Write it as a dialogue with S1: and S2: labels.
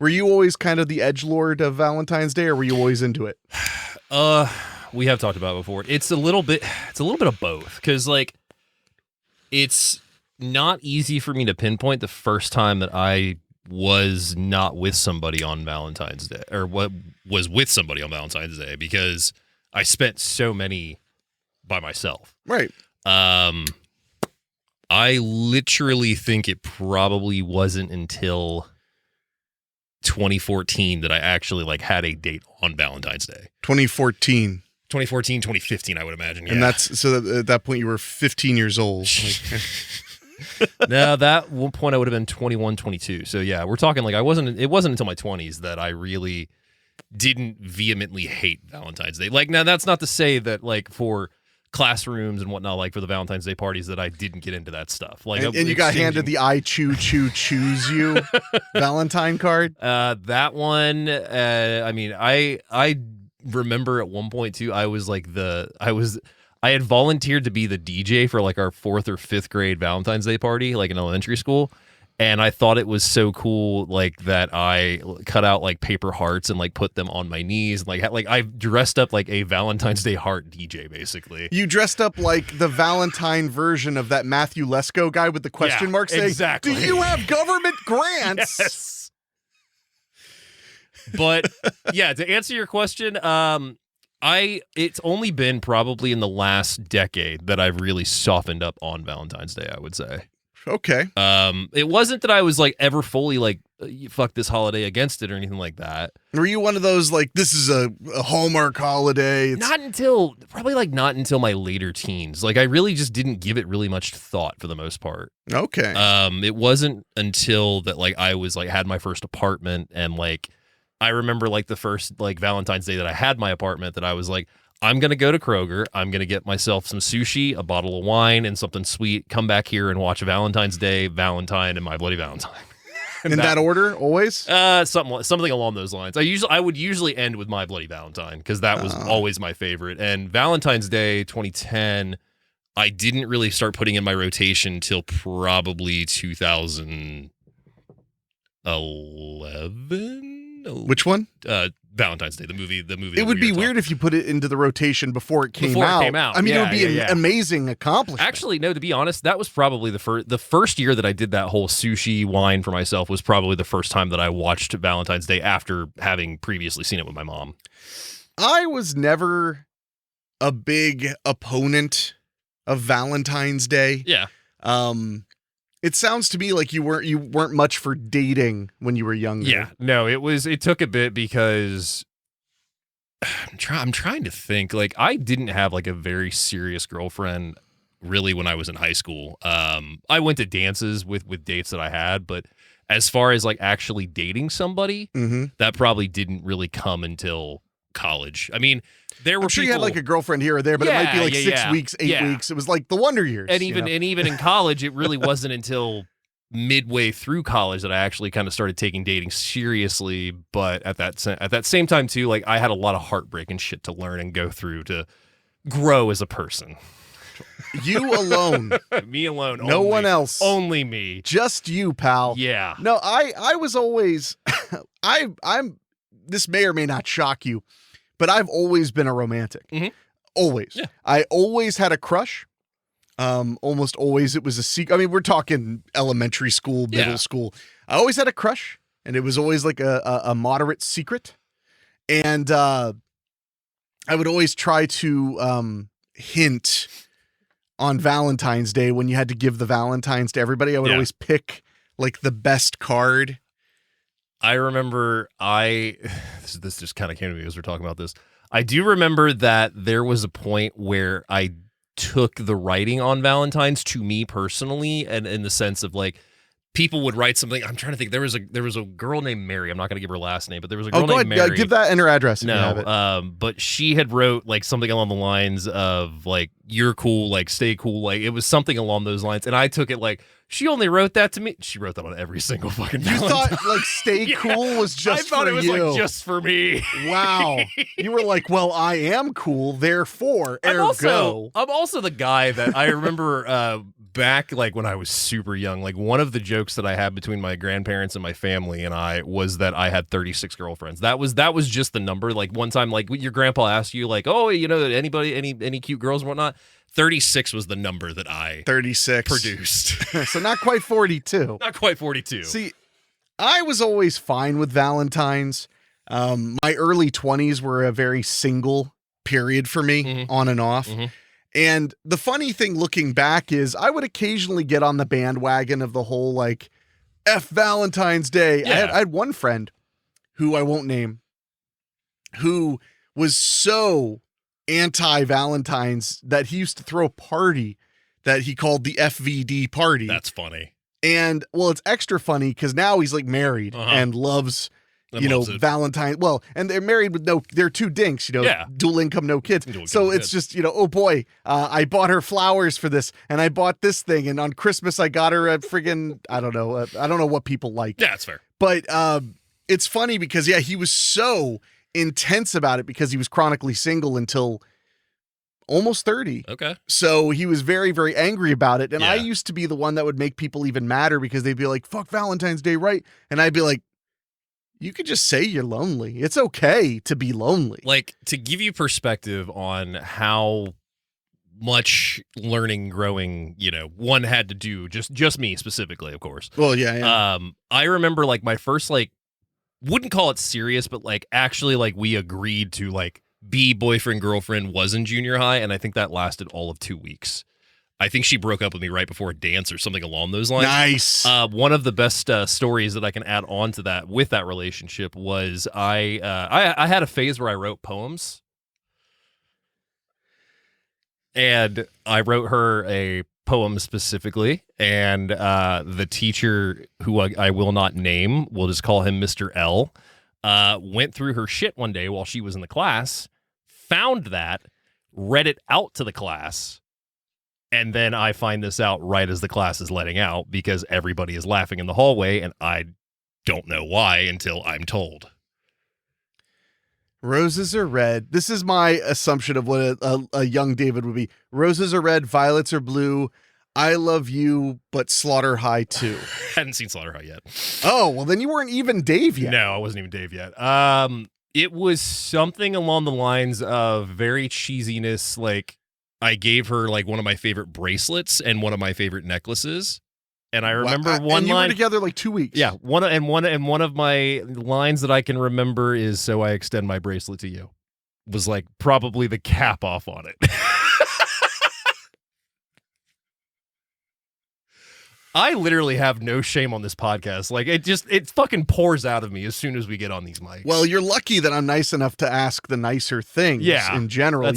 S1: Were you always kind of the edgelord of Valentine's Day, or were you always into it?
S2: We have talked about it before. It's a little bit of both, because like it's not easy for me to pinpoint the first time that I was not with somebody on Valentine's Day, or what was with somebody on Valentine's Day, because I spent so many by myself.
S1: Right.
S2: I literally think it probably wasn't until 2014 that I actually like had a date on Valentine's Day.
S1: 2014.
S2: 2015, I would imagine. Yeah.
S1: And that's so at that point you were 15 years old.
S2: No, that one point I would have been 21, 22. So yeah, we're talking like it wasn't until my 20s that I really didn't vehemently hate Valentine's Day. Like, now that's not to say that like for classrooms and whatnot, like for the Valentine's Day parties, that I didn't get into that stuff. Like,
S1: and you got handed the I choose you Valentine card.
S2: That one, I mean, I remember at one point too, I had volunteered to be the DJ for like our 4th or 5th grade Valentine's Day party, like in elementary school. And I thought it was so cool, like that I cut out like paper hearts and like put them on my knees. And like I dressed up like a Valentine's Day heart DJ, basically.
S1: You dressed up like the Valentine version of that Matthew Lesko guy with the question mark saying,
S2: exactly.
S1: "Do you have government grants?"
S2: Yes. But yeah, to answer your question, it's only been probably in the last decade that I've really softened up on Valentine's Day, I would say.
S1: Okay.
S2: It wasn't that I was like ever fully like fuck this holiday against it or anything like that.
S1: Were you one of those like, this is a Hallmark holiday?
S2: Not until my later teens. Like I really just didn't give it really much thought for the most part.
S1: Okay.
S2: It wasn't until that like I was like had my first apartment, and like I remember like the first like Valentine's Day that I had my apartment, that I was like, I'm going to go to Kroger. I'm going to get myself some sushi, a bottle of wine, and something sweet. Come back here and watch Valentine's Day, Valentine, and My Bloody Valentine.
S1: In that order, always?
S2: Something along those lines. I would usually end with My Bloody Valentine, because that was always my favorite. And Valentine's Day 2010, I didn't really start putting in my rotation till probably 2011.
S1: Which one?
S2: Valentine's Day, the movie.
S1: It would be weird if you put it into the rotation before it came out. I mean, it would be an amazing accomplishment.
S2: Actually, no, to be honest, that was probably the first year that I did that whole sushi wine for myself, was probably the first time that I watched Valentine's Day after having previously seen it with my mom.
S1: I was never a big opponent of Valentine's Day.
S2: Yeah.
S1: It sounds to me like you weren't much for dating when you were younger.
S2: Yeah, no, it took a bit, because I'm trying to think. Like, I didn't have like a very serious girlfriend really when I was in high school. I went to dances with dates that I had, but as far as like actually dating somebody, that probably didn't really come until college. I mean, there were
S1: I'm sure you had like a girlfriend here or there, but it might be like 6 weeks, 8 weeks. It was like the Wonder Years.
S2: And even in college, it really wasn't until midway through college that I actually kind of started taking dating seriously. But at that same time too, like I had a lot of heartbreak and shit to learn and go through to grow as a person.
S1: You alone.
S2: Me alone.
S1: No one else.
S2: Only me.
S1: Just you, pal.
S2: Yeah.
S1: No, I was always I'm this may or may not shock you, but I've always been a romantic. Always.
S2: Yeah.
S1: I always had a crush. Almost always it was a secret. I mean, we're talking elementary school, middle school. I always had a crush, and it was always like a moderate secret. And I would always try to hint on Valentine's Day when you had to give the Valentines to everybody. I would always pick like the best card.
S2: I remember this just kind of came to me as we're talking about this. I do remember that there was a point where I took the writing on Valentine's to me personally, and in the sense of like people would write something. I'm trying to think. There was a girl named Mary. I'm not going to give her last name, but there was a girl named Mary.
S1: Give that and her address. If
S2: no,
S1: you have it.
S2: But she had wrote like something along the lines of like, "You're cool, like stay cool." Like it was something along those lines, and I took it like she only wrote that to me. She wrote that on every single fucking.
S1: You thought like stay cool was just for you. I thought it was
S2: like just for me.
S1: Wow. You were like, well, I am cool, therefore, ergo.
S2: I'm also the guy that I remember back like when I was super young, like one of the jokes that I had between my grandparents and my family and I was that I had 36 girlfriends. That was just the number. Like one time, like your grandpa asked you, like, oh, anybody, any cute girls and whatnot. 36 was the number that I
S1: 36
S2: produced.
S1: So not quite 42.
S2: Not quite 42.
S1: See, I was always fine with Valentine's. My early 20s were a very single period for me, on and off. And the funny thing looking back is I would occasionally get on the bandwagon of the whole like F Valentine's Day.
S2: Yeah.
S1: I had one friend who I won't name who was so anti-Valentine's that he used to throw a party that he called the FVD party.
S2: That's funny.
S1: And well, it's extra funny because now he's like married and loves, Valentine. Well, and they're married with they're two dinks, dual income, no kids. So it's just, oh boy, I bought her flowers for this and I bought this thing. And on Christmas, I got her a friggin', I don't know what people like.
S2: Yeah, that's fair.
S1: But it's funny because, he was so intense about it because he was chronically single until almost 30.
S2: Okay.
S1: So he was very, very angry about it. And I used to be the one that would make people even madder because they'd be like, fuck Valentine's Day, right? And I'd be like, you could just say you're lonely. It's okay to be lonely.
S2: Like, to give you perspective on how much learning, growing, one had to do, just me specifically, of course.
S1: Well, yeah.
S2: I remember like my first, like, wouldn't call it serious, but like actually like we agreed to like be boyfriend, girlfriend was in junior high. And I think that lasted all of 2 weeks. I think she broke up with me right before a dance or something along those lines.
S1: Nice.
S2: One of the best stories that I can add on to that with that relationship was I had a phase where I wrote poems. And I wrote her a poem specifically, and the teacher, who I will not name, we'll just call him Mr. L, went through her shit one day while she was in the class, found that, read it out to the class, and then I find this out right as the class is letting out because everybody is laughing in the hallway, and I don't know why until I'm told.
S1: Roses are red. This is my assumption of what a young David would be. Roses are red, violets are blue. I love you, but Slaughter High too.
S2: Hadn't seen Slaughter High yet.
S1: Oh, well, then you weren't even Dave yet.
S2: No, I wasn't even Dave yet. It was something along the lines of very cheesiness. Like, I gave her like one of my favorite bracelets and one of my favorite necklaces. And I remember one
S1: and you
S2: line
S1: were together like 2 weeks.
S2: Yeah, one of my lines that I can remember is "So I extend my bracelet to you." Was like probably the cap off on it. I literally have no shame on this podcast. Like it fucking pours out of me as soon as we get on these mics.
S1: Well, you're lucky that I'm nice enough to ask the nicer things in general.